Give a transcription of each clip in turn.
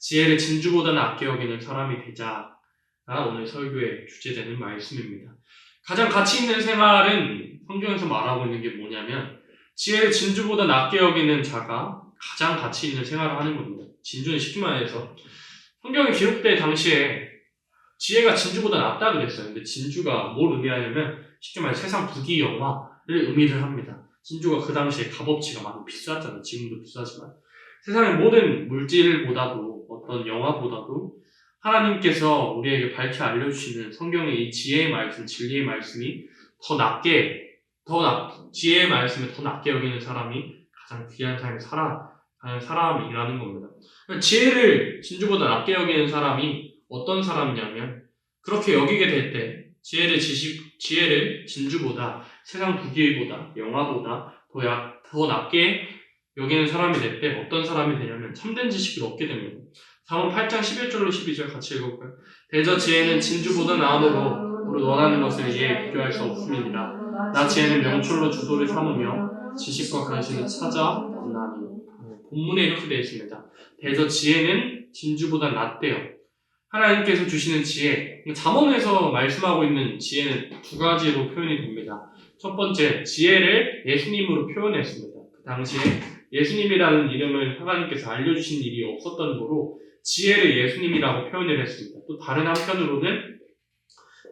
지혜를 진주보다 낮게 여기는 사람이 되자가 오늘 설교의 주제되는 말씀입니다. 가장 가치 있는 생활은 성경에서 말하고 있는 게 뭐냐면 지혜를 진주보다 낮게 여기는 자가 가장 가치 있는 생활을 하는 겁니다. 진주는 쉽게 말해서 성경에 기록될 당시에 지혜가 진주보다 낫다 그랬어요. 근데 진주가 뭘 의미하냐면 쉽게 말해 세상 부귀 영화를 의미를 합니다. 진주가 그 당시에 값어치가 많이 비쌌잖아요. 지금도 비싸지만 세상의 모든 물질보다도 어떤 영화보다도 하나님께서 우리에게 밝히 알려주시는 성경의 이 지혜의 말씀, 진리의 말씀이 지혜의 말씀을 더 낮게 여기는 사람이 가장 귀한 삶을 살아가는 사람이라는 겁니다. 지혜를 진주보다 낮게 여기는 사람이 어떤 사람이냐면 그렇게 여기게 될 때 지혜를 진주보다 세상 부귀보다 영화보다 더 낮게 여기는 사람이 될 때 어떤 사람이 되냐면 참된 지식을 얻게 됩니다. 잠언 8장 11절로 12절 같이 읽어볼까요? 대저 지혜는 진주보다 나으므로 우리 원하는 것을 이에 비교할 수 없음이니라. 나 지혜는 명철로 주도를 삼으며 지식과 간신을 찾아 얻나니. 본문에 이렇게 되어 있습니다. 대저 지혜는 진주보다 낫대요. 하나님께서 주시는 지혜, 잠언에서 말씀하고 있는 지혜는 두 가지로 표현이 됩니다. 첫 번째, 지혜를 예수님으로 표현했습니다. 그 당시에 예수님이라는 이름을 하나님께서 알려주신 일이 없었던 거로 지혜를 예수님이라고 표현을 했습니다. 또 다른 한편으로는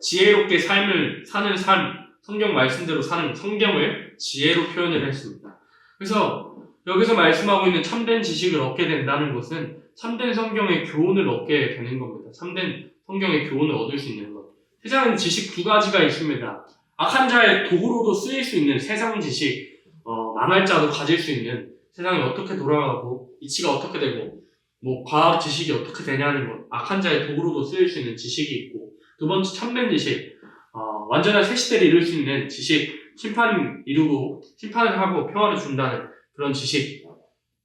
지혜롭게 삶을 사는 삶, 성경 말씀대로 사는 성경을 지혜로 표현을 했습니다. 그래서 여기서 말씀하고 있는 참된 지식을 얻게 된다는 것은 참된 성경의 교훈을 얻게 되는 겁니다. 참된 성경의 교훈을 얻을 수 있는 것. 세상은 지식 두 가지가 있습니다. 악한 자의 도구로도 쓰일 수 있는 세상 지식, 망할 자도 가질 수 있는 세상이 어떻게 돌아가고 이치가 어떻게 되고 과학 지식이 어떻게 되냐는 것, 악한 자의 도구로도 쓰일 수 있는 지식이 있고, 두 번째 참된 지식, 완전한 새 시대를 이룰 수 있는 지식, 심판을 하고 평화를 준다는 그런 지식.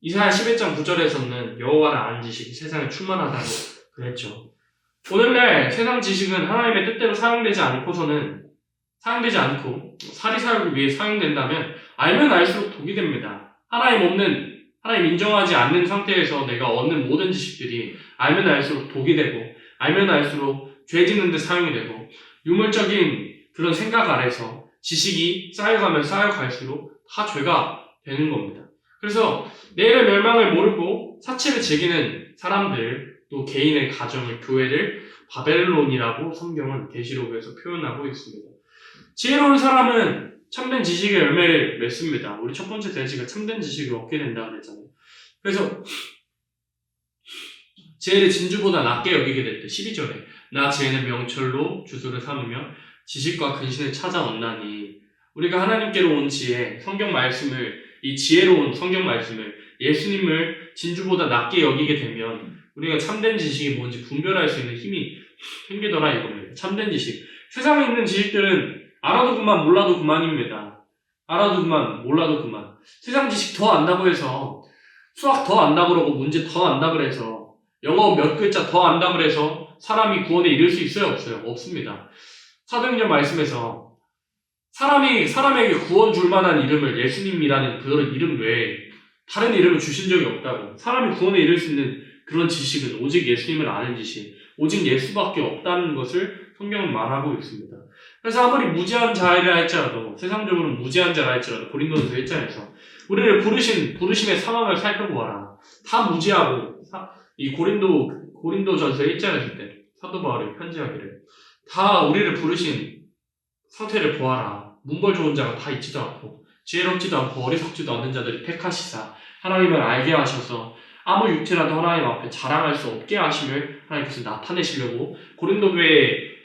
이사야 11장 9절에서는 여호와를 아는 지식이 세상에 충만하다고 그랬죠. 오늘날 세상 지식은 하나님의 뜻대로 사용되지 않고 사리사욕을 위해 사용된다면 알면 알수록 독이 됩니다. 하나님 인정하지 않는 상태에서 내가 얻는 모든 지식들이 알면 알수록 독이 되고 알면 알수록 죄 짓는 데 사용이 되고 유물적인 그런 생각 아래서 지식이 쌓여가면 쌓여갈수록 다 죄가 되는 겁니다. 그래서 내일의 멸망을 모르고 사치를 즐기는 사람들, 또 개인의 가정을, 교회를 바벨론이라고 성경은 계시록에서 표현하고 있습니다. 지혜로운 사람은 참된 지식의 열매를 맺습니다. 우리 첫 번째 대지가 참된 지식을 얻게 된다고 그랬잖아요. 그래서 지혜를 진주보다 낮게 여기게 될 때 12절에 나 지혜는 명철로 주소를 삼으며 지식과 근신을 찾아 얻나니. 우리가 하나님께로 온 지혜, 성경 말씀을, 이 지혜로운 성경 말씀을, 예수님을 진주보다 낮게 여기게 되면 우리가 참된 지식이 뭔지 분별할 수 있는 힘이 생기더라 이겁니다. 참된 지식. 세상에 있는 지식들은 알아도 그만, 몰라도 그만입니다. 알아도 그만, 몰라도 그만. 세상 지식 더 안다고 해서, 수학 더 안다고 그러고, 문제 더 안다고 그래서, 영어 몇 글자 더 안다고 그래서 사람이 구원에 이를 수 있어요? 없어요? 없습니다. 사도행전 말씀에서 사람에게 구원 줄 만한 이름을 예수님이라는 그런 이름 외에 다른 이름을 주신 적이 없다고. 사람이 구원에 이를 수 있는 그런 지식은 오직 예수님을 아는 지식, 오직 예수밖에 없다는 것을 성경은 말하고 있습니다. 그래서 아무리 무지한 자라 할지라도, 세상적으로 무지한 자라 할지라도 고린도전서 1장에서 우리를 부르심의 상황을 살펴보아라. 다 무지하고, 이 고린도전서 1장에서 때 사도 바울이 편지하기를 다 우리를 부르신 상태를 보아라. 문벌 좋은 자가 다 있지도 않고 지혜롭지도 않고 어리석지도 않는 자들이 택하시사 하나님을 알게 하셔서 아무 육체라도 하나님 앞에 자랑할 수 없게 하심을 하나님께서 나타내시려고 고린도 교회의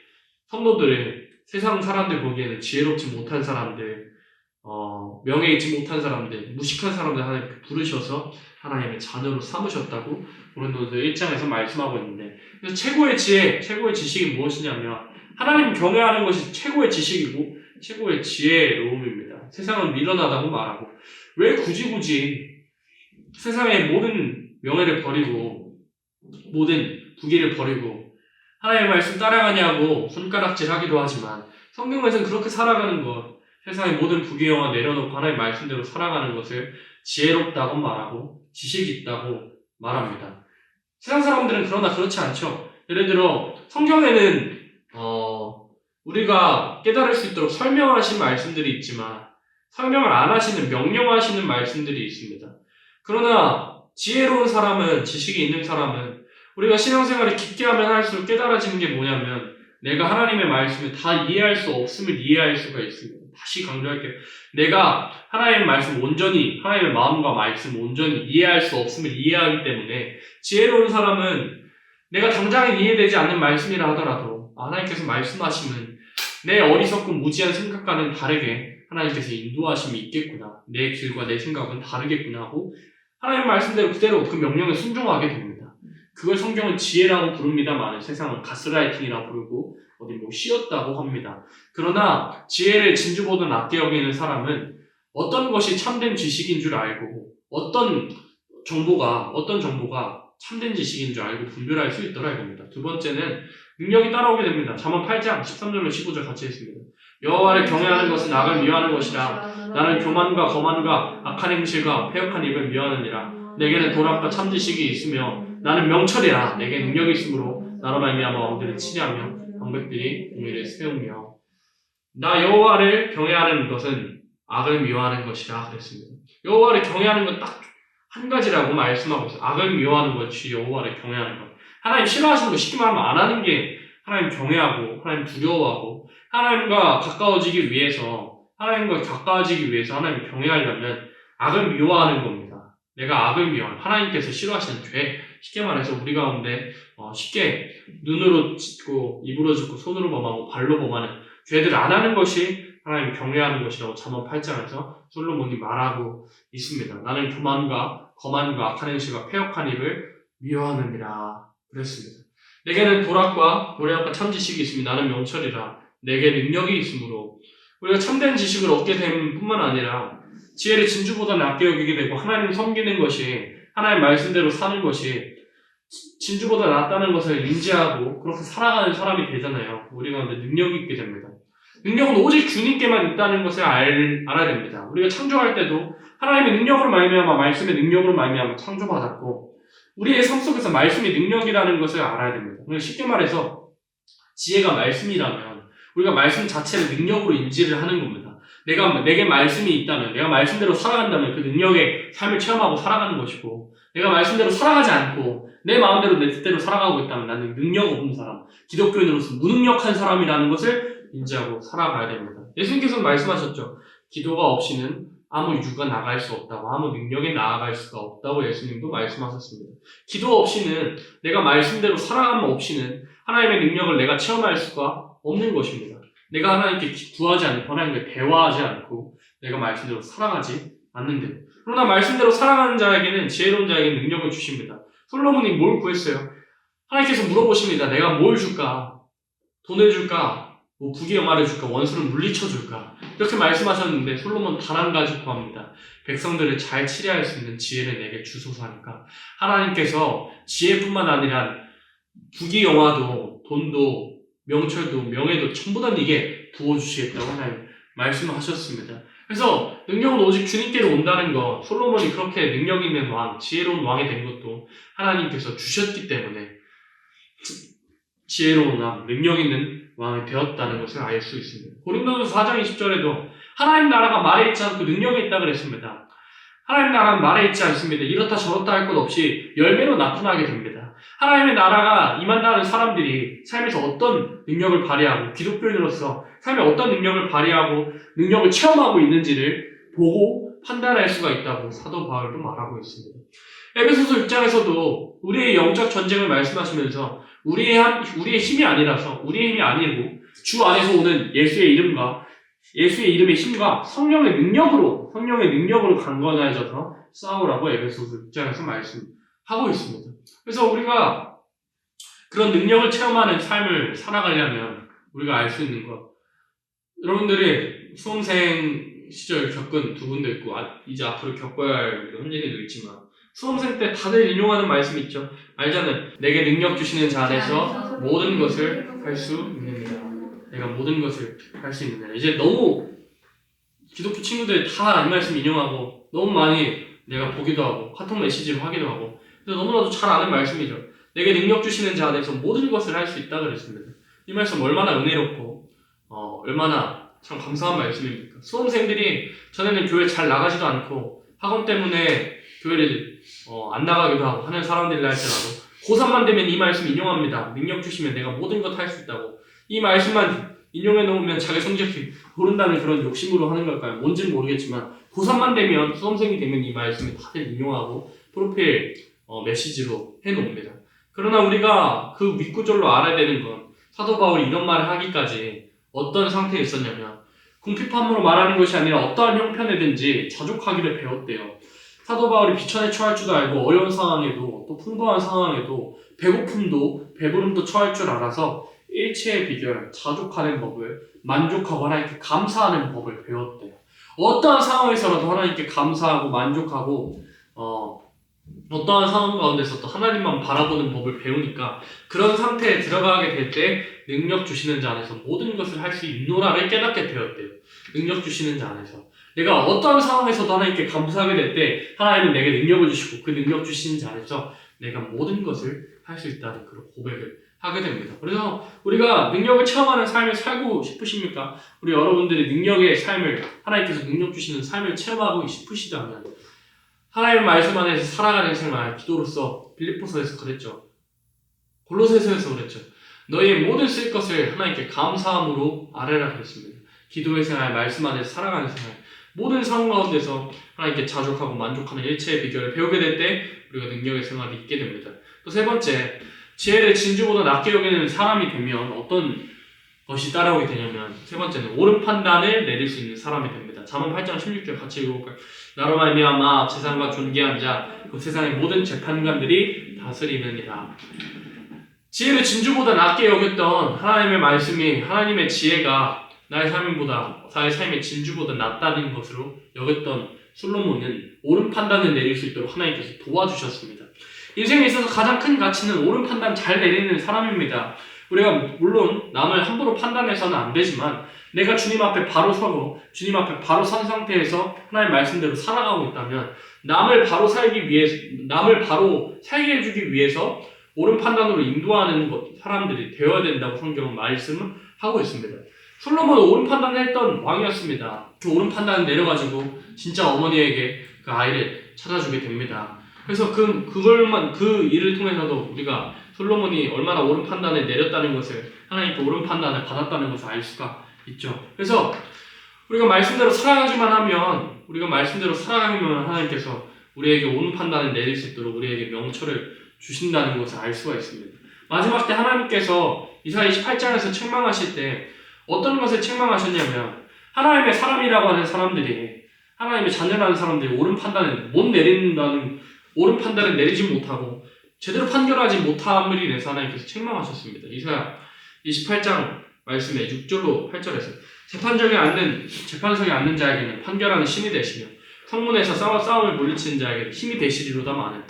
성도들을 세상 사람들 보기에는 지혜롭지 못한 사람들, 명예 있지 못한 사람들, 무식한 사람들 하나님께 부르셔서 하나님의 자녀로 삼으셨다고 고린도전서 1장에서 말씀하고 있는데, 그래서 최고의 지혜, 최고의 지식이 무엇이냐면 하나님 경외하는 것이 최고의 지식이고 최고의 지혜로움입니다. 세상은 미련하다고 말하고 왜 굳이 세상의 모든 명예를 버리고 모든 부귀를 버리고 하나님의 말씀 따라가냐고 손가락질하기도 하지만 성경에서는 그렇게 살아가는 것, 세상의 모든 부귀 영화 내려놓고 하나님의 말씀대로 살아가는 것을 지혜롭다고 말하고 지식이 있다고 말합니다. 세상 사람들은 그러나 그렇지 않죠. 예를 들어 성경에는 우리가 깨달을 수 있도록 설명하신 말씀들이 있지만 설명을 안 하시는 명령하시는 말씀들이 있습니다. 그러나 지혜로운 사람은, 지식이 있는 사람은 우리가 신앙생활을 깊게 하면 할수록 깨달아지는 게 뭐냐면 내가 하나님의 말씀을 다 이해할 수 없음을 이해할 수가 있습니다. 다시 강조할게요. 내가 하나님의 말씀 온전히, 하나님의 마음과 말씀 온전히 이해할 수 없음을 이해하기 때문에 지혜로운 사람은 내가 당장에 이해되지 않는 말씀이라 하더라도 하나님께서 말씀하시면 내 어리석고 무지한 생각과는 다르게 하나님께서 인도하심이 있겠구나. 내 길과 내 생각은 다르겠구나 하고 하나님의 말씀대로 그대로 그 명령에 순종하게 됩니다. 그걸 성경은 지혜라고 부릅니다만 세상은 가스라이팅이라고 부르고 어디 씨였다고 합니다. 그러나 지혜를 진주보다 낮게 여기는 사람은 어떤 것이 참된 지식인 줄 알고 어떤 정보가 참된 지식인 줄 알고 분별할 수 있더라 이겁니다. 두 번째는 능력이 따라오게 됩니다. 잠언 8장 13절로 15절 같이 했습니다. 여호와를 경외하는 것은 악을 미워하는 것이라. 나는 교만과 거만과 악한 행실과 패역한 입을 미워하느니라. 내게는 도락과 참 지식이 있으며 나는 명철이라. 내게 능력이 있으므로 나로 말미암아 왕들을 치리하며 방백들이 공의를 세우며. 나 여호와를 경외하는 것은 악을 미워하는 것이라 그랬습니다. 여호와를 경외하는 건 딱 한 가지라고 말씀하고 있어요. 악을 미워하는 것이 여호와를 경외하는 것. 하나님 싫어하시는 거 쉽게 말하면 안 하는 게 하나님 경외하고 하나님 두려워하고 하나님과 가까워지기 위해서 하나님 경외하려면 악을 미워하는 겁니다. 내가 악을 미워하는 하나님께서 싫어하시는 죄, 쉽게 말해서 우리 가운데 쉽게 눈으로 짓고 입으로 짓고 손으로 범하고 발로 범하는 죄들을 안 하는 것이 하나님 경외하는 것이라고 잠언 8장에서 솔로몬이 말하고 있습니다. 나는 교만과 거만과 악한 행실과 패역한 입을 미워하느니라 그랬습니다. 내게는 도락과 참 지식이 있으니 나는 명철이라. 내게 능력이 있으므로. 우리가 참된 지식을 얻게 됨 뿐만 아니라 지혜를 진주보다 낮게 여기게 되고 하나님을 섬기는 것이 하나님 말씀대로 사는 것이 진주보다 낫다는 것을 인지하고 그렇게 살아가는 사람이 되잖아요. 우리가 능력이 있게 됩니다. 능력은 오직 주님께만 있다는 것을 알아야 됩니다. 우리가 창조할 때도 하나님의 능력으로 말미암아 말씀의 능력으로 말미암아 창조받았고 우리의 삶 속에서 말씀이 능력이라는 것을 알아야 됩니다. 쉽게 말해서 지혜가 말씀이라면 우리가 말씀 자체를 능력으로 인지를 하는 겁니다. 내게 말씀이 있다면, 내가 말씀대로 살아간다면 그 능력의 삶을 체험하고 살아가는 것이고 내가 말씀대로 살아가지 않고 내 마음대로 내 뜻대로 살아가고 있다면 나는 능력 없는 사람, 기독교인으로서 무능력한 사람이라는 것을 인지하고 살아가야 됩니다. 예수님께서는 말씀하셨죠. 기도가 없이는 아무 유가 나갈 수 없다고, 아무 능력에 나아갈 수가 없다고 예수님도 말씀하셨습니다. 기도 없이는, 내가 말씀대로 살아감 없이는 하나님의 능력을 내가 체험할 수가 없는 것입니다. 내가 하나님께 구하지 않고 하나님께 대화하지 않고 내가 말씀대로 살아가지 않는데, 그러나 말씀대로 살아가는 자에게는, 지혜로운 자에게는 능력을 주십니다. 솔로몬이 뭘 구했어요? 하나님께서 물어보십니다. 내가 뭘 줄까? 돈을 줄까? 부귀영화를 줄까? 원수를 물리쳐 줄까? 이렇게 말씀하셨는데 솔로몬 단 한 가지 구합니다. 백성들을 잘 치료할 수 있는 지혜를 내게 주소서 하니까 하나님께서 지혜뿐만 아니라 부귀영화도, 돈도, 명철도, 명예도 전부 다 네게 부어주시겠다고 하나님 말씀하셨습니다. 그래서 능력은 오직 주님께로 온다는 것, 솔로몬이 그렇게 능력 있는 왕, 지혜로운 왕이 된 것도 하나님께서 주셨기 때문에 지혜로운 왕, 능력 있는 왕이 되었다는 것을 알 수 있습니다. 고린도전서 4장 20절에도 하나님 나라가 말에 있지 않고 능력에 있다 그랬습니다. 하나님 나라는 말에 있지 않습니다. 이렇다 저렇다 할 것 없이 열매로 나타나게 됩니다. 하나님의 나라가 임한다는 사람들이 삶에서 어떤 능력을 발휘하고 기독교인으로서 삶에 어떤 능력을 발휘하고 능력을 체험하고 있는지를 보고 판단할 수가 있다고 사도 바울도 말하고 있습니다. 에베소서 6장에서도 우리의 영적 전쟁을 말씀하시면서 우리의 힘이 아니라서, 우리의 힘이 아니고 주 안에서 오는 예수의 이름과 예수의 이름의 힘과 성령의 능력으로 강건해져서 싸우라고 에베소서 6장에서 말씀하고 있습니다. 그래서 우리가 그런 능력을 체험하는 삶을 살아가려면 우리가 알 수 있는 것, 여러분들이 수험생 시절 겪은 두 분도 있고 이제 앞으로 겪어야 할 현진이도 있지만 수험생 때 다들 인용하는 말씀 있죠. 알잖아요. 내게 능력 주시는 자 안에서 모든 것을 할 수 있느니라. 내가 모든 것을 할 수 있느니라. 이제 너무 기독교 친구들이 다 이 말씀 인용하고 너무 많이 내가 보기도 하고 카톡 메시지를 하기도 하고 너무나도 잘 아는 말씀이죠. 내게 능력 주시는 자 안에서 모든 것을 할 수 있다 그랬습니다. 이 말씀 얼마나 은혜롭고 얼마나 참 감사한 말씀입니까? 수험생들이 전에는 교회 잘 나가지도 않고 학원 때문에 교회를 안 나가기도 하고 하는 사람들이라 할지라도 고3만 되면 이 말씀 인용합니다. 능력 주시면 내가 모든 것 할 수 있다고. 이 말씀만 인용해 놓으면 자기 성적이 오른다는 그런 욕심으로 하는 걸까요? 뭔지는 모르겠지만 고3만 되면 수험생이 되면 이 말씀을 다들 인용하고 프로필 메시지로 해놓습니다. 그러나 우리가 그 윗구절로 알아야 되는 건 사도 바울이 이런 말을 하기까지 어떤 상태에 있었냐면 궁핍함으로 말하는 것이 아니라 어떠한 형편에든지 자족하기를 배웠대요. 사도 바울이 비천에 처할 줄도 알고 어려운 상황에도 또 풍부한 상황에도 배고픔도 배부름도 처할 줄 알아서 일체의 비결, 자족하는 법을 만족하고 하나님께 감사하는 법을 배웠대요. 어떠한 상황에서라도 하나님께 감사하고 만족하고 어떠한 상황 가운데서 또 하나님만 바라보는 법을 배우니까 그런 상태에 들어가게 될 때 능력 주시는 자 안에서 모든 것을 할 수 있노라를 깨닫게 되었대요. 능력 주시는 자 안에서 내가 어떠한 상황에서도 하나님께 감사하게 될 때 하나님은 내게 능력을 주시고 그 능력 주시는 자 안에서 내가 모든 것을 할 수 있다는 그런 고백을 하게 됩니다. 그래서 우리가 능력을 체험하는 삶을 살고 싶으십니까? 우리 여러분들이 능력의 삶을 하나님께서 능력 주시는 삶을 체험하고 싶으시다면 하나님의 말씀 안에서 살아가는 생활, 기도로서 빌립보서에서 그랬죠. 골로새서에서 그랬죠. 너희의 모든 쓸 것을 하나님께 감사함으로 아뢰라 그랬습니다. 기도의 생활, 말씀 안에서 살아가는 생활, 모든 상황 가운데서 하나님께 자족하고 만족하는 일체의 비결을 배우게 될 때 우리가 능력의 생활이 있게 됩니다. 또 세 번째, 지혜를 진주보다 낮게 여기는 사람이 되면 어떤 것이 따라오게 되냐면 세 번째는 옳은 판단을 내릴 수 있는 사람이 됩니다. 잠언 8장 16절 같이 읽어볼까요? 나로 말미암아 세상과 존귀한 자, 그 세상의 모든 재판관들이 다스리느니라. 지혜를 진주보다 낮게 여겼던 하나님의 말씀이 하나님의 지혜가 나의 삶의 진주보다 낫다는 것으로 여겼던 솔로몬은 옳은 판단을 내릴 수 있도록 하나님께서 도와주셨습니다. 인생에 있어서 가장 큰 가치는 옳은 판단 잘 내리는 사람입니다. 우리가 물론 남을 함부로 판단해서는 안 되지만 내가 주님 앞에 바로 서고 주님 앞에 바로 선 상태에서 하나님 말씀대로 살아가고 있다면 남을 바로 살게 해주기 위해서 옳은 판단으로 인도하는 사람들이 되어야 된다고 성경은 말씀을 하고 있습니다. 솔로몬은 옳은 판단을 했던 왕이었습니다. 그 옳은 판단을 내려가지고 진짜 어머니에게 그 아이를 찾아주게 됩니다. 그래서 그 일을 통해서도 우리가 솔로몬이 얼마나 옳은 판단을 내렸다는 것을 하나님께 옳은 판단을 받았다는 것을 알 수가 있죠. 그래서 우리가 말씀대로 살아가기만 하면 하나님께서 우리에게 옳은 판단을 내릴 수 있도록 우리에게 명철을 주신다는 것을 알 수가 있습니다. 마지막 때 하나님께서 이사야 28장에서 책망하실 때 어떤 것을 책망하셨냐면 하나님의 사람이라고 하는 사람들이 하나님의 자녀라는 사람들이 옳은 판단을 내리지 못하고 제대로 판결하지 못함을 인해서 하나님께서 책망하셨습니다. 이사야 28장 말씀에 6절로 8절에서 재판석에 앉는 자에게는 판결하는 신이 되시며 성문에서 싸움을 물리치는 자에게는 힘이 되시리로다 마는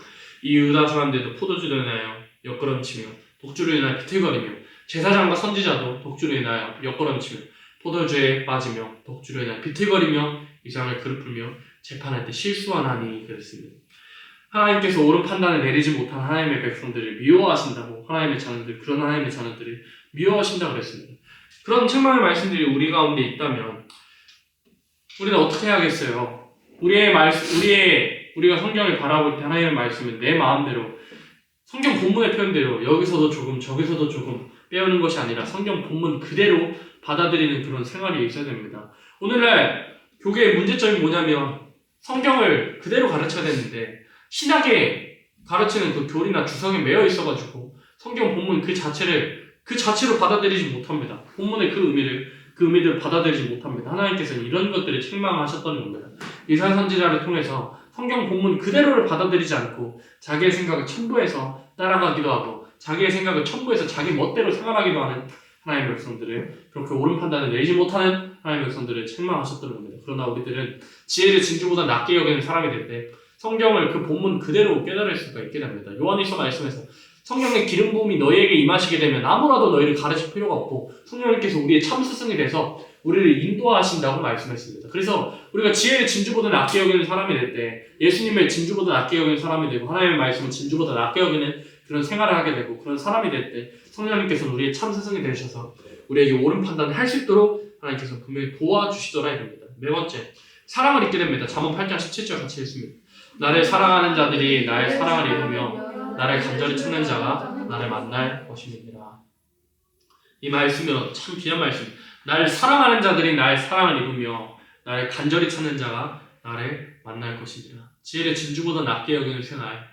이 유다 사람들도 포도주로 인하여 엿걸음치며 독주로 인하여 비틀거리며 제사장과 선지자도 독주로 인하여 엿걸음치며 포도주에 빠지며 독주로 인하여 비틀거리며 이상을 그릇불며 재판할 때 실수하나니 그랬습니다. 하나님께서 옳은 판단을 내리지 못한 하나님의 백성들을 미워하신다고 그런 하나님의 자녀들을 미워하신다고 그랬습니다. 그런 책망의 말씀들이 우리 가운데 있다면 우리는 어떻게 해야겠어요? 우리가 성경을 바라볼 때 하나님의 말씀은 내 마음대로 성경 본문의 표현대로 여기서도 조금 저기서도 조금 빼오는 것이 아니라 성경 본문 그대로 받아들이는 그런 생활이 있어야 됩니다. 오늘날 교계의 문제점이 뭐냐면 성경을 그대로 가르쳐야 되는데 신학에 가르치는 그 교리나 주성에 매여 있어가지고 성경 본문 그 자체로 받아들이지 못합니다. 본문의 그 의미를 받아들이지 못합니다. 하나님께서는 이런 것들을 책망하셨던 겁니다. 이사야 선지자를 통해서 성경 본문 그대로를 받아들이지 않고 자기의 생각을 첨부해서 따라가기도 하고 자기의 생각을 첨부해서 자기 멋대로 생활하기도 하는 하나님의 백성들을 그렇게 옳은 판단을 내리지 못하는 하나님의 백성들을 책망하셨던 겁니다. 그러나 우리들은 지혜를 진주보다 낮게 여기는 사람이 될 때 성경을 그 본문 그대로 깨달을 수가 있게 됩니다. 요한일서 말씀에서 성령의 기름 부음이 너희에게 임하시게 되면 아무라도 너희를 가르칠 필요가 없고 성령님께서 우리의 참 스승이 돼서 우리를 인도하신다고 말씀했습니다. 그래서 우리가 지혜를 진주보다 낮게 여기는 사람이 될 때 예수님을 진주보다 낮게 여기는 사람이 되고 하나님의 말씀을 진주보다 낮게 여기는 그런 생활을 하게 되고 그런 사람이 될 때 성령님께서는 우리의 참 스승이 되셔서 우리에게 옳은 판단을 할 수 있도록 하나님께서 분명히 도와주시더라 이겁니다. 네 번째, 사랑을 잊게 됩니다. 잠언 8장 17절 같이 읽습니다. 나를 사랑하는 자들이 나의 사랑을 입으며 나를 간절히 찾는 자가 나를 만날 것이니라. 이 말씀은 참 귀한 말씀. 나를 사랑하는 자들이 나의 사랑을 입으며 나를 간절히 찾는 자가 나를 만날 것이니라. 지혜를 진주보다 낮게 여기는 생활,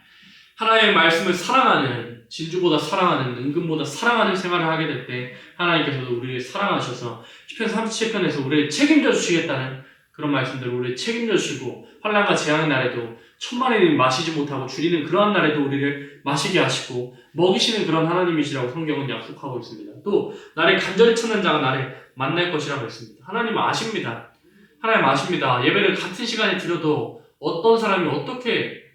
하나님의 말씀을 사랑하는, 진주보다 사랑하는, 은금보다 사랑하는 생활을 하게 될 때 하나님께서도 우리를 사랑하셔서 시편 37편에서 우리를 책임져 주시겠다는 그런 말씀대로 우리를 책임져 주시고 환난과 재앙의 날에도 천만인이 마시지 못하고 줄이는 그러한 날에도 우리를 마시게 하시고 먹이시는 그런 하나님이시라고 성경은 약속하고 있습니다. 또 나를 간절히 찾는 자가 나를 만날 것이라고 했습니다. 하나님 아십니다. 하나님 아십니다. 예배를 같은 시간에 드려도 어떤 사람이 어떻게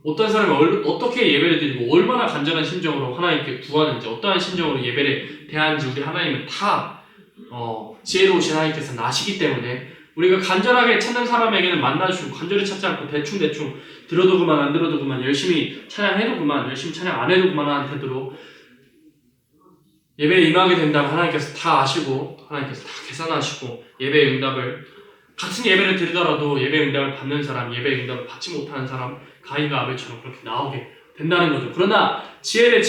예배를 드리고 얼마나 간절한 심정으로 하나님께 구하는지 어떠한 심정으로 예배를 대하는지 우리 하나님은 다 지혜로우신 하나님께서는 아시기 때문에 우리가 간절하게 찾는 사람에게는 만나주시고 간절히 찾지 않고 대충 들어도 그만 안 들어도 그만 열심히 찬양해도 그만 열심히 찬양 안 해도 그만 하는 태도로 예배에 임하게 된다면 하나님께서 다 아시고 하나님께서 다 계산하시고 예배의 응답을 같은 예배를 드리더라도 예배의 응답을 받는 사람, 예배의 응답을 받지 못하는 사람 가인과 아벨처럼 그렇게 나오게 된다는 거죠. 그러나 지혜를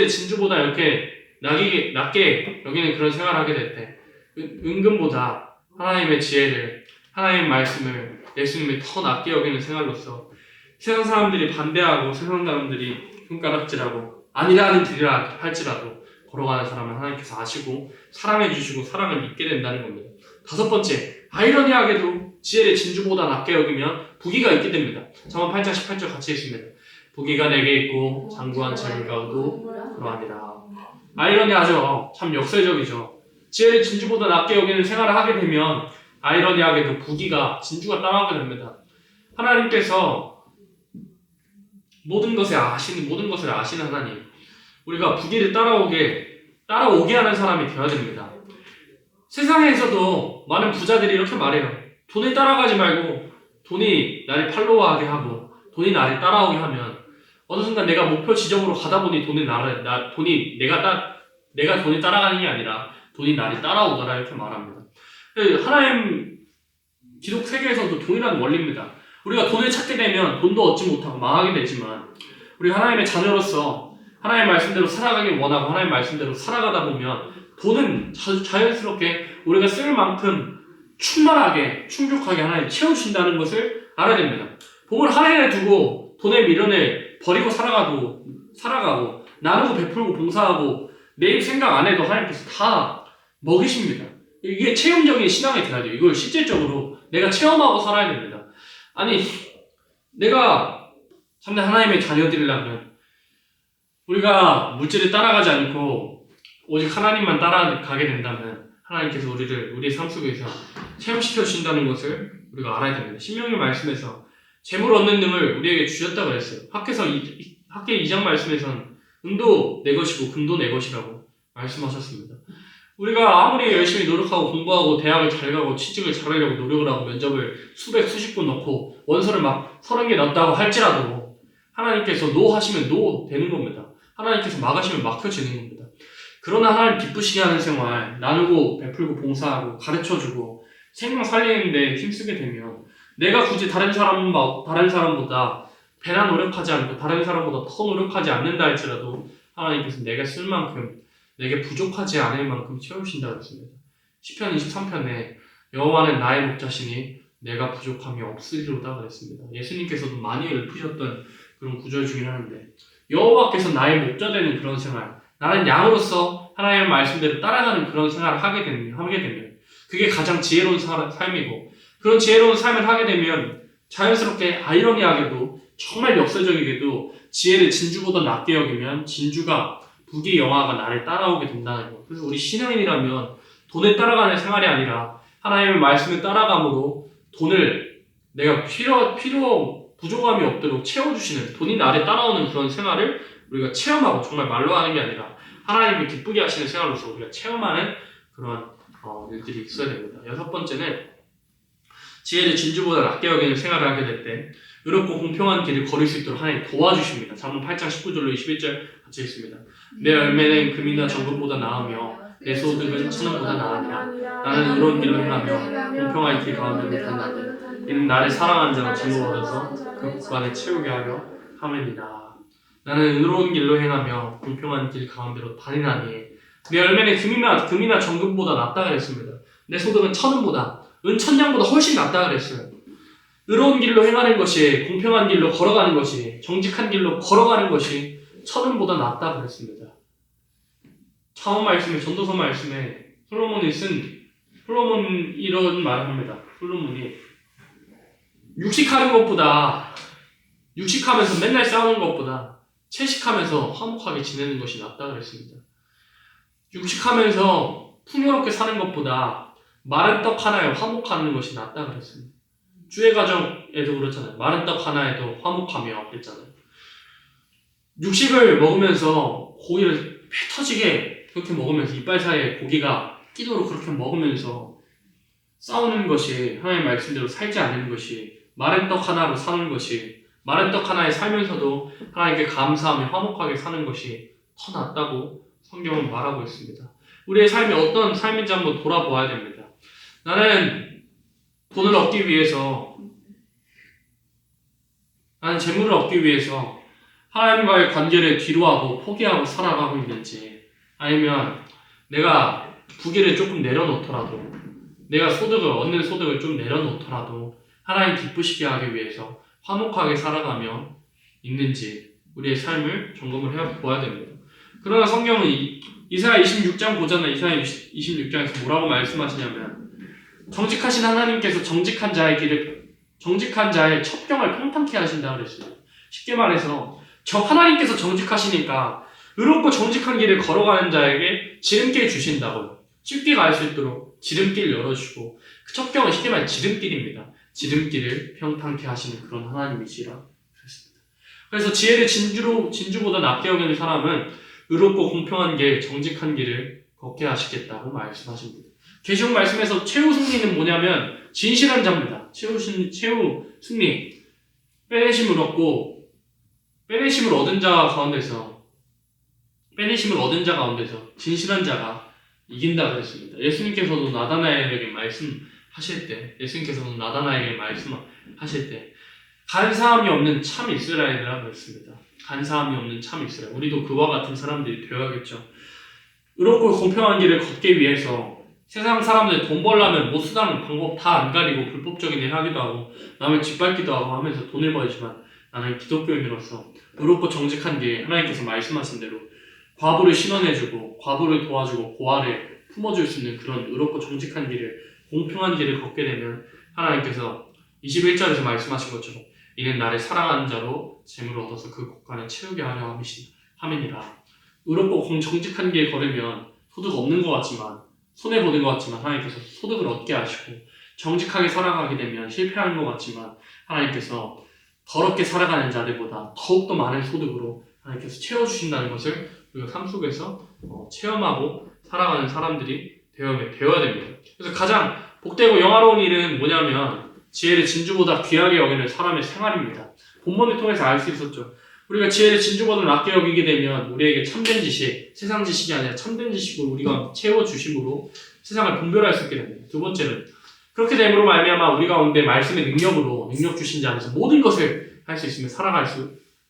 진주보다 이렇게 낮게 여기는 그런 생활을 하게 될 때 은금보다 하나님의 지혜를 하나님의 말씀을 예수님이 더 낮게 여기는 생활로서 세상 사람들이 반대하고 세상 사람들이 손가락질하고 아니라는 들이라 할지라도 걸어가는 사람을 하나님께서 아시고 사랑해 주시고 사랑을 잊게 된다는 겁니다. 다섯 번째, 아이러니하게도 지혜를 진주보다 낮게 여기면 부귀가 있게 됩니다. 잠언 8장 18절 같이 읽습니다. 부귀가 내게 있고 장구한 즐거움도 그러하니라. 아이러니하죠. 참 역설적이죠. 지혜를 진주보다 낮게 여기는 생활을 하게 되면 아이러니하게도 부귀가 진주가 따라오게 됩니다. 하나님께서 모든 것을 아시는 하나님, 우리가 부귀를 따라오게 하는 사람이 되어야 됩니다. 세상에서도 많은 부자들이 이렇게 말해요. 돈을 따라가지 말고 돈이 나를 팔로우하게 하고 돈이 나를 따라오게 하면 어느 순간 내가 목표 지점으로 가다 보니 내가 돈이 따라가는 게 아니라 돈이 나를 따라오더라 이렇게 말합니다. 하나님 기독 세계에서도 동일한 원리입니다. 우리가 돈을 찾게 되면 돈도 얻지 못하고 망하게 되지만 우리 하나님의 자녀로서 하나님의 말씀대로 살아가길 원하고 하나님의 말씀대로 살아가다 보면 돈은 자연스럽게 우리가 쓸 만큼 충족하게 하나님 채워주신다는 것을 알아야 됩니다. 복을 하나님에 두고 돈의 미련을 버리고 살아가고 나누고 베풀고 봉사하고 내 입 생각 안 해도 하나님께서 다 먹이십니다. 이게 체험적인 신앙이 돼야 돼요. 이걸 실질적으로 내가 체험하고 살아야 됩니다. 아니 내가 참된 하나님의 자녀들이라면 우리가 물질을 따라가지 않고 오직 하나님만 따라가게 된다면 하나님께서 우리의 삶 속에서 체험시켜 주신다는 것을 우리가 알아야 됩니다. 신명기 말씀에서 재물 얻는 등을 우리에게 주셨다고 했어요. 학계 2장 말씀에서는 은도 내 것이고 금도 내 것이라고 말씀하셨습니다. 우리가 아무리 열심히 노력하고 공부하고 대학을 잘 가고 취직을 잘하려고 노력을 하고 면접을 수십 번 넣고 원서를 막 30개 넣었다고 할지라도 하나님께서 노 하시면 노 되는 겁니다. 하나님께서 막으시면 막혀지는 겁니다. 그러나 하나님 기쁘시게 하는 생활, 나누고 베풀고 봉사하고 가르쳐주고 생명 살리는데 힘쓰게 되면 내가 굳이 다른 사람보다 배나 노력하지 않고 다른 사람보다 더 노력하지 않는다 할지라도 하나님께서 내가 쓸 만큼 내게 부족하지 않을 만큼 채우신다고 했습니다. 시편 23편에 여호와는 나의 목자시니 내가 부족함이 없으리로다 그랬습니다. 예수님께서도 많이 읊으셨던 그런 구절 중에 하나인데 여호와께서 나의 목자 되는 그런 생활, 나는 양으로서 하나님의 말씀대로 따라가는 그런 생활을 하게 되면 그게 가장 지혜로운 삶이고 그런 지혜로운 삶을 하게 되면 자연스럽게 아이러니하게도 정말 역설적이게도 지혜를 진주보다 낮게 여기면 진주가 부귀 영화가 나를 따라오게 된다는 것. 그래서 우리 신앙인이라면 돈을 따라가는 생활이 아니라 하나님의 말씀을 따라감으로 돈을 내가 부족함이 없도록 채워주시는 돈이 나를 따라오는 그런 생활을 우리가 체험하고 정말 말로 하는 게 아니라 하나님이 기쁘게 하시는 생활로서 우리가 체험하는 그런 일들이 있어야 됩니다. 여섯 번째는 지혜를 진주보다 낮게 여기는 생활을 하게 될 때 의롭고 공평한 길을 걸을 수 있도록 하나님 도와주십니다. 잠언 8장 19절로 21절 같이 읽습니다. 내 열매는 금이나 정금보다 나으며 내 소득은 천원보다 나으니라. 나는 의로운 길로 행하며 공평한 길 가운데로 다니나니 이는 나를 사랑하는 자가 진노 얻어서 그 구간에 채우게 하려 함이니라. 나는 의로운 길로 행하며 공평한 길 가운데로 다니나니 내 열매는 금이나 정금보다 낫다 그랬습니다. 내 소득은 천원보다 은 천냥보다 훨씬 낫다 그랬어요. 의로운 길로 행하는 것이, 공평한 길로 걸어가는 것이, 정직한 길로 걸어가는 것이 천원보다 낫다 그랬습니다. 차원 말씀에, 전도서 말씀에 솔로몬이 이런 말을 합니다. 솔로몬이 육식하면서 맨날 싸우는 것보다 채식하면서 화목하게 지내는 것이 낫다 그랬습니다. 육식하면서 풍요롭게 사는 것보다 마른 떡 하나에 화목하는 것이 낫다 그랬습니다. 주의 가정에도 그렇잖아요. 마른 떡 하나에도 화목하며 그랬잖아요. 육식을 먹으면서 고기를 배 터지게 그렇게 먹으면서 이빨 사이에 고기가 끼도록 그렇게 먹으면서 싸우는 것이, 하나님의 말씀대로 살지 않는 것이, 마른 떡 하나로 사는 것이, 마른 떡 하나에 살면서도 하나님께 감사하며 화목하게 사는 것이 더 낫다고 성경은 말하고 있습니다. 우리의 삶이 어떤 삶인지 한번 돌아보아야 됩니다. 나는 돈을 얻기 위해서, 나는 재물을 얻기 위해서 하나님과의 관계를 뒤로하고 포기하고 살아가고 있는지, 아니면 내가 부기를 조금 내려놓더라도, 내가 얻는 소득을 좀 내려놓더라도 하나님 기쁘시게 하기 위해서 화목하게 살아가며 있는지 우리의 삶을 점검을 해보아야 됩니다. 그러나 성경은 이사야 26장 보잖아요. 이사야 26장에서 뭐라고 말씀하시냐면, 정직하신 하나님께서 정직한 자의 첩경을 평탄케 하신다 그랬어요. 쉽게 말해서 하나님께서 정직하시니까 의롭고 정직한 길을 걸어가는 자에게 지름길 주신다고요. 쉽게 갈 수 있도록 지름길 열어주고, 그 첩경은 쉽게 말해 지름길입니다. 지름길을 평탄케 하시는 그런 하나님이시라 그랬습니다. 그래서 지혜를 진주보다 낮게 여기는 사람은 의롭고 공평한 길, 정직한 길을 걷게 하시겠다고 말씀하십니다. 계시록 말씀에서 최후 승리는 뭐냐면 진실한 자입니다. 최후 승리, 빼내심을 얻은 자 가운데서 진실한 자가 이긴다 그랬습니다. 예수님께서도 나다나엘에게 말씀하실 때 간사함이 없는 참 이스라엘이라 그랬습니다. 간사함이 없는 참 이스라엘. 우리도 그와 같은 사람들이 되어야겠죠. 의롭고 공평한 길을 걷기 위해서 세상 사람들 돈 벌려면 못 쓰다는 방법 다 안 가리고 불법적인 일 하기도 하고 남을 짓밟기도 하고 하면서 돈을 벌지만, 나는 기독교인으로서 의롭고 정직한 길, 하나님께서 말씀하신 대로 과부를 신원해주고 과부를 도와주고 고아를 품어줄 수 있는 그런 의롭고 정직한 길을, 공평한 길을 걷게 되면 하나님께서 21절에서 말씀하신 것처럼 이는 나를 사랑하는 자로 재물을 얻어서 그 곳간에 채우게 하려 함이니라. 의롭고 정직한 길 걸으면 소득 없는 것 같지만, 손해보는 것 같지만 하나님께서 소득을 얻게 하시고, 정직하게 살아가게 되면 실패하는 것 같지만 하나님께서 더럽게 살아가는 자들보다 더욱더 많은 소득으로 하나님께서 채워주신다는 것을 우리가 삶 속에서 체험하고 살아가는 사람들이 되어야 됩니다. 그래서 가장 복되고 영화로운 일은 뭐냐면 지혜를 진주보다 귀하게 여기는 사람의 생활입니다. 본문을 통해서 알 수 있었죠. 우리가 지혜를 진주보다 낮게 여기게 되면 우리에게 참된 지식, 세상 지식이 아니라 참된 지식으로 우리가 채워주심으로 세상을 분별할 수 있게 됩니다. 두 번째는 그렇게 됨으로 말미암아 우리 가운데 말씀의 능력 주신 자 안에서 모든 것을 할 수 있으면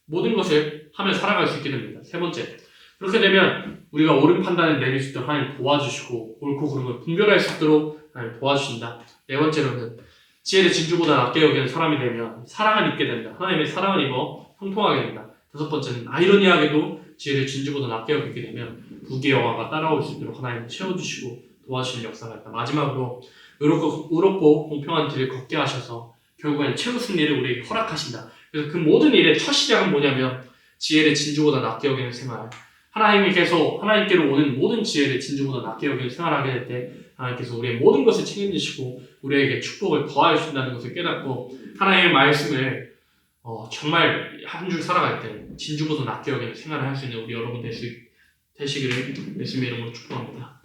모든 것을 하며 살아갈 수 있게 됩니다. 세 번째, 그렇게 되면 우리가 옳은 판단을 내릴 수 있도록 하나님 도와주시고 옳고 그른 걸 분별할 수 있도록 하나님 도와주신다. 네 번째로는 지혜를 진주보다 낮게 여기는 사람이 되면 사랑을 입게 된다. 하나님의 사랑을 입어 형통하게 된다. 다섯 번째는 아이러니하게도 지혜를 진주보다 낮게 여기게 되면 부귀 영화가 따라올 수 있도록 하나님 채워주시고 도와주시는 역사가 있다. 마지막으로 의롭고 공평한 길을 걷게 하셔서 결국에는 최후 승리를 우리에게 허락하신다. 그래서 그 모든 일의 첫 시작은 뭐냐면 지혜를 진주보다 낮게 여기는 생활. 하나님께로 오는 모든 지혜를 진주보다 낮게 여기는 생활하게 될 때 하나님께서 우리의 모든 것을 책임지시고 우리에게 축복을 더하여 주신다는 것을 깨닫고 하나님의 말씀을 정말 한 줄 살아갈 때 진주보다 낮게 여기는 생활을 할 수 있는 우리 여러분 되시기를 예수님의 이름으로 축복합니다.